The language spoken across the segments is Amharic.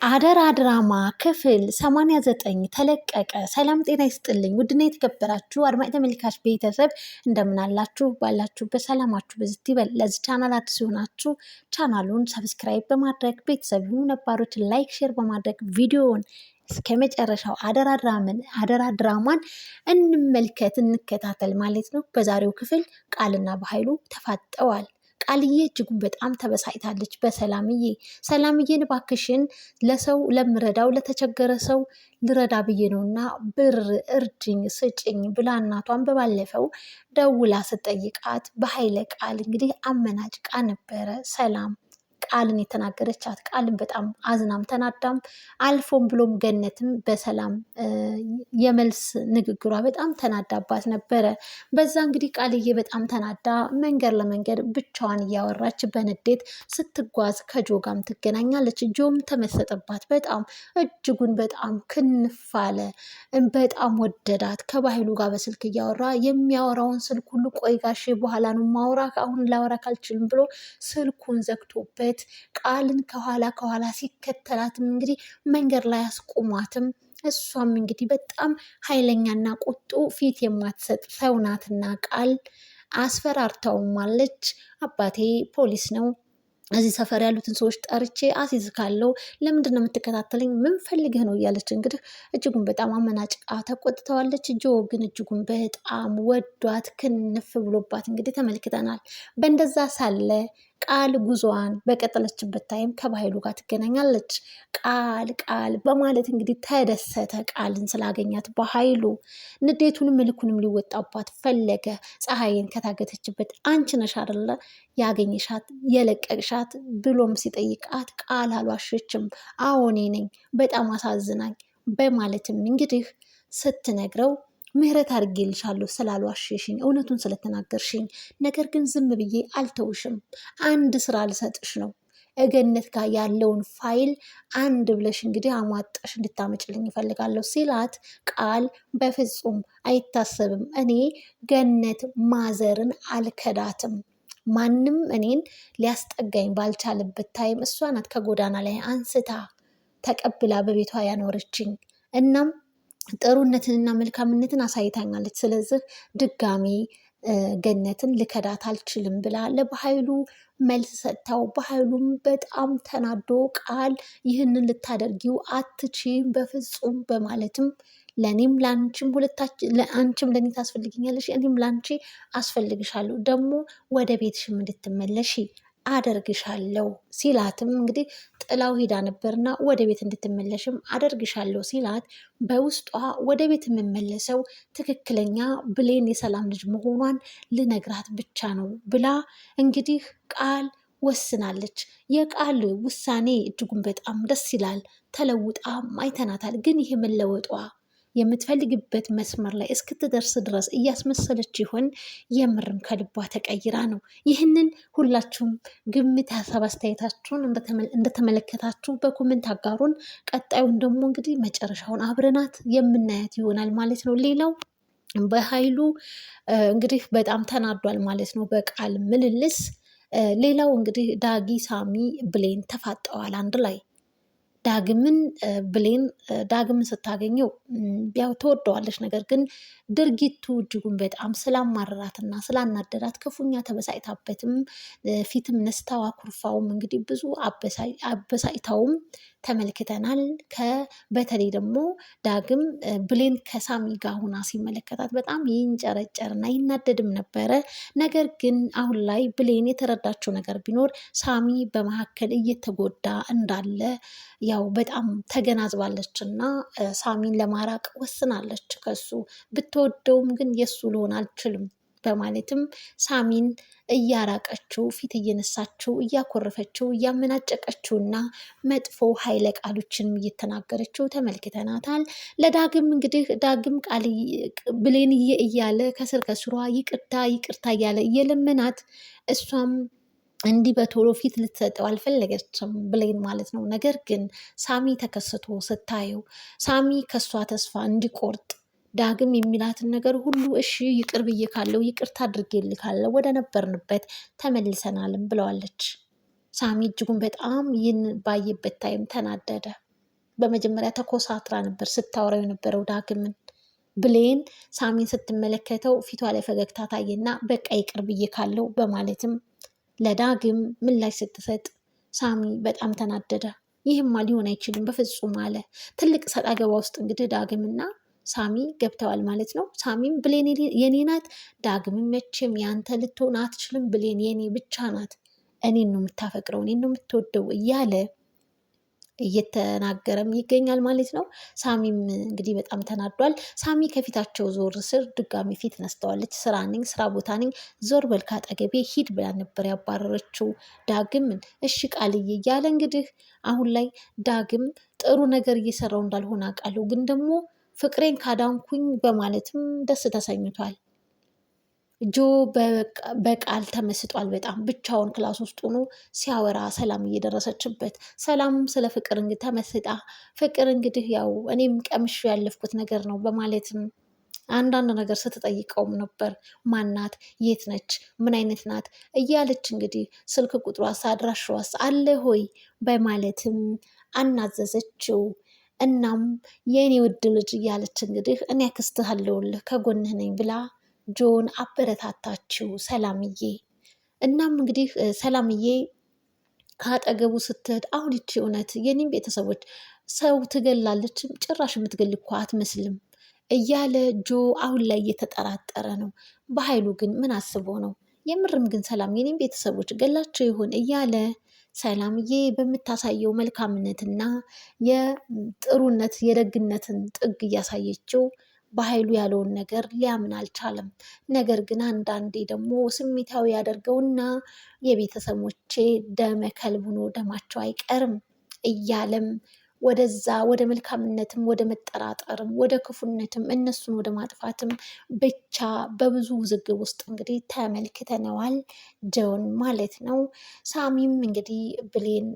አደራ ድራማ ክፍል 89 ተለቀቀ። ሰላም ጤና ይስጥልኝ ውድና የተከበራችሁ አድማጭ ተመልካች ቤተሰብ እንደምን አላችሁ? ባላችሁበት ሰላማችሁ በዝት ይበል። ለዚህ ቻናል አዲስ ሲሆናችሁ ቻናሉን ሰብስክራይብ በማድረግ ቤተሰብ ይሁኑ። ነባሮች ላይክ፣ ሼር በማድረግ ቪዲዮውን እስከ መጨረሻው አደራ ድራማን እንመልከት እንከታተል ማለት ነው። በዛሬው ክፍል ቃልና በኃይሉ ተፋጠዋል። ቃልዬ እጅጉን በጣም ተበሳጭታለች ሰላምዬን እባክሽን ለሰው ለምረዳው ለተቸገረ ሰው ልረዳ ብዬ ነውና ብር እርጅኝ ስጭኝ ብላ እናቷን በባለፈው ደውላ ስጠይቃት በኃይለ ቃል እንግዲህ አመናጭቃ ነበረ ሰላም ቃልን የተናገረቻት። ቃልን በጣም አዝናም ተናዳም አልፎም ብሎም ገነትም በሰላም የመልስ ንግግሯ በጣም ተናዳባት ነበረ። በዛ እንግዲህ ቃልዬ በጣም ተናዳ መንገድ ለመንገድ ብቻዋን እያወራች በንዴት ስትጓዝ ከጆ ጋም ትገናኛለች። ጆም ተመሰጠባት በጣም እጅጉን በጣም ክንፋለ በጣም ወደዳት። ከባህሉ ጋር በስልክ እያወራ የሚያወራውን ስልክ ሁሉ ቆይ ጋሼ በኋላ ነው ማውራ አሁን ላወራ ካልችልም ብሎ ስልኩን ዘግቶበት ቃልን ከኋላ ሲከተላትም እንግዲህ መንገድ ላይ አስቁሟትም። እሷም እንግዲህ በጣም ኃይለኛና ቁጡ ፊት የማትሰጥ ሰው ናትና ቃል አስፈራርታውም አለች። አባቴ ፖሊስ ነው፣ እዚህ ሰፈር ያሉትን ሰዎች ጠርቼ አስይዝካለሁ፣ ለምንድን ነው የምትከታተለኝ? ምን ፈልገህ ነው እያለች እንግዲህ እጅጉን በጣም አመናጭቃ ተቆጥተዋለች። ጆ ግን እጅጉን በጣም ወዷት ክንፍ ብሎባት እንግዲህ ተመልክተናል። በእንደዛ ሳለ ቃል ጉዞዋን በቀጠለችበት ታይም ከባህሉ ጋር ትገናኛለች። ቃል በማለት እንግዲህ ተደሰተ ቃልን ስላገኛት። በኃይሉ ንዴቱንም ምልኩንም ሊወጣባት ፈለገ። ፀሐይን ከታገተችበት አንቺ ነሽ አይደለ ያገኘሻት የለቀቅሻት ብሎም ሲጠይቃት ቃል አልዋሸችም፣ አዎ እኔ ነኝ፣ በጣም አሳዝናኝ በማለትም እንግዲህ ስትነግረው ምህረት አድርጌልሻለሁ ስላልዋሸሽኝ እውነቱን ስለተናገርሽኝ፣ ነገር ግን ዝም ብዬ አልተውሽም፣ አንድ ስራ ልሰጥሽ ነው፣ እገነት ጋር ያለውን ፋይል አንድ ብለሽ እንግዲህ አሟጠሽ እንድታመጭልኝ ይፈልጋለሁ ሲላት ቃል በፍጹም አይታሰብም፣ እኔ ገነት ማዘርን አልከዳትም፣ ማንም እኔን ሊያስጠጋኝ ባልቻለበት ታይም እሷ ናት ከጎዳና ላይ አንስታ ተቀብላ በቤቷ ያኖረችኝ። እናም ጥሩነትንና መልካምነትን አሳይታኛለች። ስለዚህ ድጋሚ ገነትን ልከዳት አልችልም ብላ ለበኃይሉ መልስ ሰጥታው፣ በኃይሉም በጣም ተናዶ ቃል ይህንን ልታደርጊው አትችም በፍጹም በማለትም ለእኔም ለአንቺም አንቺም ለእኔ ታስፈልግኛለሽ፣ እኔም ለአንቺ አስፈልግሻለሁ፣ ደግሞ ወደ ቤትሽም እንድትመለሺ አደርግሻለሁ ሲላትም እንግዲህ ጥላው ሄዳ ነበርና ወደ ቤት እንድትመለሽም አደርግሻለሁ ሲላት በውስጧ ወደ ቤት የምመለሰው ትክክለኛ ብሌን የሰላም ልጅ መሆኗን ልነግራት ብቻ ነው ብላ እንግዲህ ቃል ወስናለች። የቃል ውሳኔ እጅጉን በጣም ደስ ይላል። ተለውጣ አይተናታል። ግን ይሄ መለወጧ የምትፈልግበት መስመር ላይ እስክትደርስ ድረስ እያስመሰለች ይሆን? የምርም ከልቧ ተቀይራ ነው? ይህንን ሁላችሁም ግምት፣ ሀሳብ አስተያየታችሁን እንደተመለከታችሁ በኮመንት አጋሩን። ቀጣዩን ደግሞ እንግዲህ መጨረሻውን አብረናት የምናያት ይሆናል ማለት ነው። ሌላው በኃይሉ እንግዲህ በጣም ተናዷል ማለት ነው በቃል ምልልስ። ሌላው እንግዲህ ዳጊ፣ ሳሚ፣ ብሌን ተፋጠዋል አንድ ላይ። ዳግምን ስታገኘው ያው ተወደዋለች። ነገር ግን ድርጊቱ እጅጉን በጣም ስላማረራትና ስላናደዳት ክፉኛ ተበሳጭታበትም ፊትም ነስታው አኩርፋውም እንግዲህ ብዙ አበሳጭታውም ተመልክተናል። በተለይ ደግሞ ዳግም ብሌን ከሳሚ ጋር ሁና ሲመለከታት በጣም ይንጨረጨርና ይናደድም ነበረ። ነገር ግን አሁን ላይ ብሌን የተረዳችው ነገር ቢኖር ሳሚ በመካከል እየተጎዳ እንዳለ ያው በጣም ተገናዝባለች እና ሳሚን ለማራቅ ወስናለች። ከሱ ብትወደውም ግን የሱ ልሆን አልችልም በማለትም ሳሚን እያራቀችው ፊት እየነሳችው እያኮረፈችው እያመናጨቀችው እና መጥፎ ኃይለ ቃሎችንም እየተናገረችው ተመልክተናታል። ለዳግም እንግዲህ ዳግም ቃል ብሌንዬ እያለ ከስር ከስሯ ይቅርታ እያለ እየለመናት እሷም እንዲህ በቶሎ ፊት ልትሰጠው አልፈለገችም ብሌን ማለት ነው። ነገር ግን ሳሚ ተከስቶ ስታየው ሳሚ ከሷ ተስፋ እንዲቆርጥ ዳግም የሚላትን ነገር ሁሉ እሺ ይቅር ብዬ ካለው ይቅርታ አድርጌልካለሁ ወደ ነበርንበት ተመልሰናልም ብለዋለች። ሳሚ እጅጉን በጣም ይህን ባየበት ታይም ተናደደ። በመጀመሪያ ተኮሳትራ ነበር ስታወራው የነበረው ዳግምን። ብሌን ሳሚን ስትመለከተው ፊቷ ላይ ፈገግታ ታየና በቃ ይቅር ብዬ ካለው በማለትም ለዳግም ምላሽ ስትሰጥ ሳሚ በጣም ተናደደ። ይህማ ሊሆን አይችልም በፍጹም አለ። ትልቅ ሰጣ ገባ ውስጥ እንግዲህ ዳግምና ሳሚ ገብተዋል ማለት ነው። ሳሚም ብሌን የኔ ናት፣ ዳግም መቼም ያንተ ልትሆን አትችልም፣ ብሌን የኔ ብቻ ናት፣ እኔን ነው የምታፈቅረው፣ እኔን ነው የምትወደው እያለ እየተናገረም ይገኛል ማለት ነው። ሳሚም እንግዲህ በጣም ተናዷል። ሳሚ ከፊታቸው ዞር ስር ድጋሚ ፊት ነስተዋለች። ስራ ነኝ፣ ስራ ቦታ ነኝ፣ ዞር በል ካጠገቤ ሂድ ብላ ነበር ያባረረችው ዳግምን። እሺ ቃልዬ እያለ እንግዲህ አሁን ላይ ዳግም ጥሩ ነገር እየሰራው እንዳልሆነ አውቃለሁ፣ ግን ደግሞ ፍቅሬን ካዳንኩኝ በማለትም ደስ ተሰኝቷል። ጆ በቃል ተመስጧል በጣም ብቻውን ክላስ ውስጥ ሆኖ ሲያወራ ሰላም እየደረሰችበት ሰላም ስለ ፍቅር እንግዲህ ተመስጣ ፍቅር እንግዲህ ያው እኔም ቀምሽ ያለፍኩት ነገር ነው በማለትም አንዳንድ ነገር ስትጠይቀውም ነበር። ማናት? የት ነች? ምን አይነት ናት? እያለች እንግዲህ ስልክ ቁጥሯስ አድራሻዋስ አለ ሆይ በማለትም አናዘዘችው። እናም የእኔ ውድ ልጅ እያለች እንግዲህ እኔ አክስትህ አለሁልህ ከጎንህ ነኝ ብላ ጆን አበረታታችው ሰላምዬ። እናም እንግዲህ ሰላምዬ ከአጠገቡ ስትሄድ አሁን ይቺ እውነት የኔም ቤተሰቦች ሰው ትገላለች፣ ጭራሽ የምትገል እኮ አትመስልም እያለ ጆ አሁን ላይ እየተጠራጠረ ነው። በኃይሉ ግን ምን አስቦ ነው? የምርም ግን ሰላም የኔም ቤተሰቦች ገላቸው ይሆን እያለ ሰላምዬ በምታሳየው መልካምነትና የጥሩነት የደግነትን ጥግ እያሳየችው በኃይሉ ያለውን ነገር ሊያምን አልቻለም። ነገር ግን አንዳንዴ ደግሞ ስሜታዊ ያደርገውና የቤተሰቦቼ ደመ ከልብ ሆኖ ደማቸው አይቀርም እያለም ወደዛ ወደ መልካምነትም ወደ መጠራጠርም ወደ ክፉነትም እነሱን ወደ ማጥፋትም ብቻ በብዙ ውዝግብ ውስጥ እንግዲህ ተመልክተነዋል ጆን ማለት ነው። ሳሚም እንግዲህ ብሌን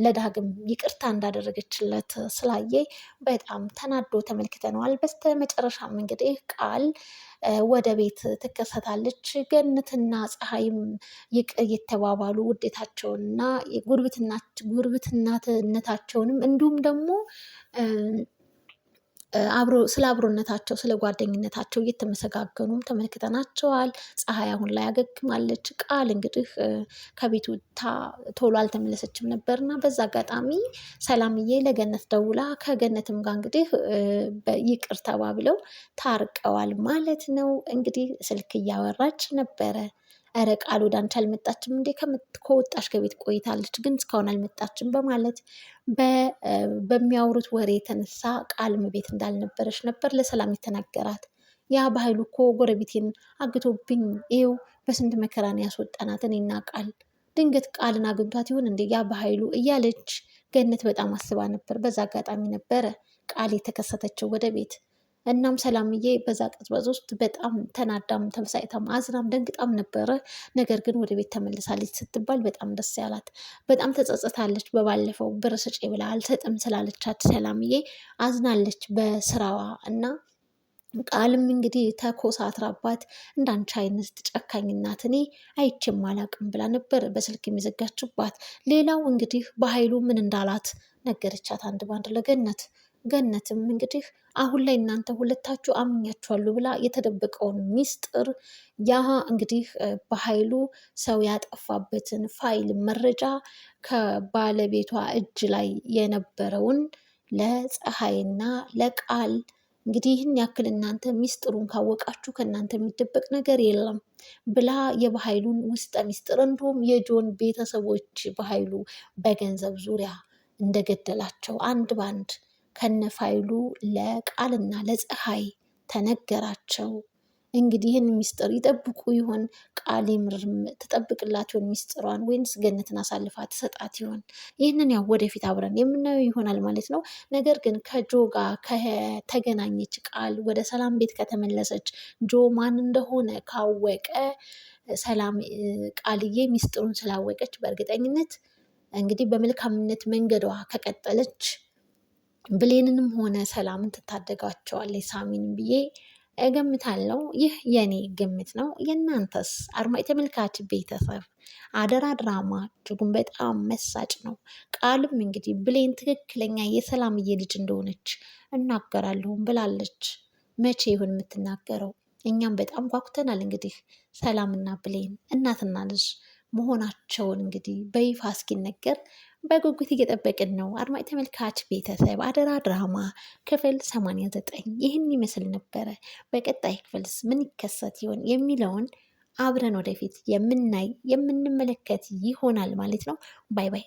ለዳግም ይቅርታ እንዳደረገችለት ስላየ በጣም ተናዶ ተመልክተነዋል። በስተ መጨረሻም እንግዲህ ቃል ወደ ቤት ትከሰታለች። ገነትና ፀሐይም ይቅር የተባባሉ ውዴታቸውንና ጉርብትናነታቸውንም እንዲሁም ደግሞ ስለ አብሮነታቸው ስለ ጓደኝነታቸው እየተመሰጋገኑም ተመልክተናቸዋል። ፀሐይ አሁን ላይ አገግማለች። ቃል እንግዲህ ከቤት ወጥታ ቶሎ አልተመለሰችም ነበርና በዛ አጋጣሚ ሰላምዬ ለገነት ደውላ ከገነትም ጋር እንግዲህ ይቅር ተባብለው ታርቀዋል ማለት ነው። እንግዲህ ስልክ እያወራች ነበረ። እረ ቃል ወደ አንቺ አልመጣችም እንዴ? ከወጣሽ ከቤት ቆይታለች፣ ግን እስካሁን አልመጣችም በማለት በሚያወሩት ወሬ የተነሳ ቃልም ቤት እንዳልነበረች ነበር ለሰላም የተናገራት። ያ በኃይሉ እኮ ጎረቤቴን አግቶብኝ ይኸው በስንት መከራን ያስወጣናት እኔና ቃል፣ ድንገት ቃልን አግኝቷት ይሆን እንዴ ያ በኃይሉ እያለች ገነት በጣም አስባ ነበር። በዛ አጋጣሚ ነበረ ቃል የተከሰተችው ወደ ቤት። እናም ሰላምዬ በዛ ቅጽበት ውስጥ በጣም ተናዳም ተበሳጭታም አዝናም ደንግጣም ነበረ። ነገር ግን ወደ ቤት ተመልሳለች ስትባል በጣም ደስ ያላት፣ በጣም ተጸጽታለች። በባለፈው ብር ስጪ ብላ አልሰጥም ስላለቻት ሰላምዬ አዝናለች በስራዋ እና ቃልም እንግዲህ ተኮሳትራባት እንዳንቺ አይነት ጨካኝ እናት እኔ አይቼም አላቅም ብላ ነበር በስልክ የሚዘጋችባት። ሌላው እንግዲህ በኃይሉ ምን እንዳላት ነገረቻት አንድ ባንድ ለገነት። ገነትም እንግዲህ አሁን ላይ እናንተ ሁለታችሁ አምኛችኋለሁ ብላ የተደበቀውን ሚስጥር ያ እንግዲህ በኃይሉ ሰው ያጠፋበትን ፋይል መረጃ ከባለቤቷ እጅ ላይ የነበረውን ለፀሐይና ለቃል እንግዲህ ይህን ያክል እናንተ ሚስጥሩን ካወቃችሁ ከእናንተ የሚደበቅ ነገር የለም ብላ የበኃይሉን ውስጠ ሚስጥር እንዲሁም የጆን ቤተሰቦች በኃይሉ በገንዘብ ዙሪያ እንደገደላቸው አንድ ባንድ ከነፋይሉ ለቃልና ለፀሐይ ተነገራቸው። እንግዲህ ይህን ሚስጥር ይጠብቁ ይሆን? ቃል የምርም ትጠብቅላት ይሆን ሚስጥሯን? ወይንስ ገነትን አሳልፋ ትሰጣት ይሆን? ይህንን ያው ወደፊት አብረን የምናየው ይሆናል ማለት ነው። ነገር ግን ከጆ ጋር ከተገናኘች ቃል ወደ ሰላም ቤት ከተመለሰች ጆ ማን እንደሆነ ካወቀ ሰላም ቃልዬ ሚስጥሩን ስላወቀች በእርግጠኝነት እንግዲህ በመልካምነት መንገዷ ከቀጠለች ብሌንንም ሆነ ሰላምን ትታደጋቸዋለች ሳሚንም ብዬ እገምታለሁ። ይህ የኔ ግምት ነው። የእናንተስ አድማጭ ተመልካች ቤተሰብ? አደራ ድራማ እጅጉን በጣም መሳጭ ነው። ቃልም እንግዲህ ብሌን ትክክለኛ የሰላምዬ ልጅ እንደሆነች እናገራለሁም ብላለች። መቼ ይሁን የምትናገረው? እኛም በጣም ጓጉተናል። እንግዲህ ሰላምና ብሌን እናትና ልጅ መሆናቸውን እንግዲህ በይፋ እስኪነገር በጉጉት እየጠበቅን ነው። አድማጭ ተመልካች ቤተሰብ አደራ ድራማ ክፍል 89 ይህን ይመስል ነበረ። በቀጣይ ክፍልስ ምን ይከሰት ይሆን የሚለውን አብረን ወደፊት የምናይ የምንመለከት ይሆናል ማለት ነው። ባይ ባይ።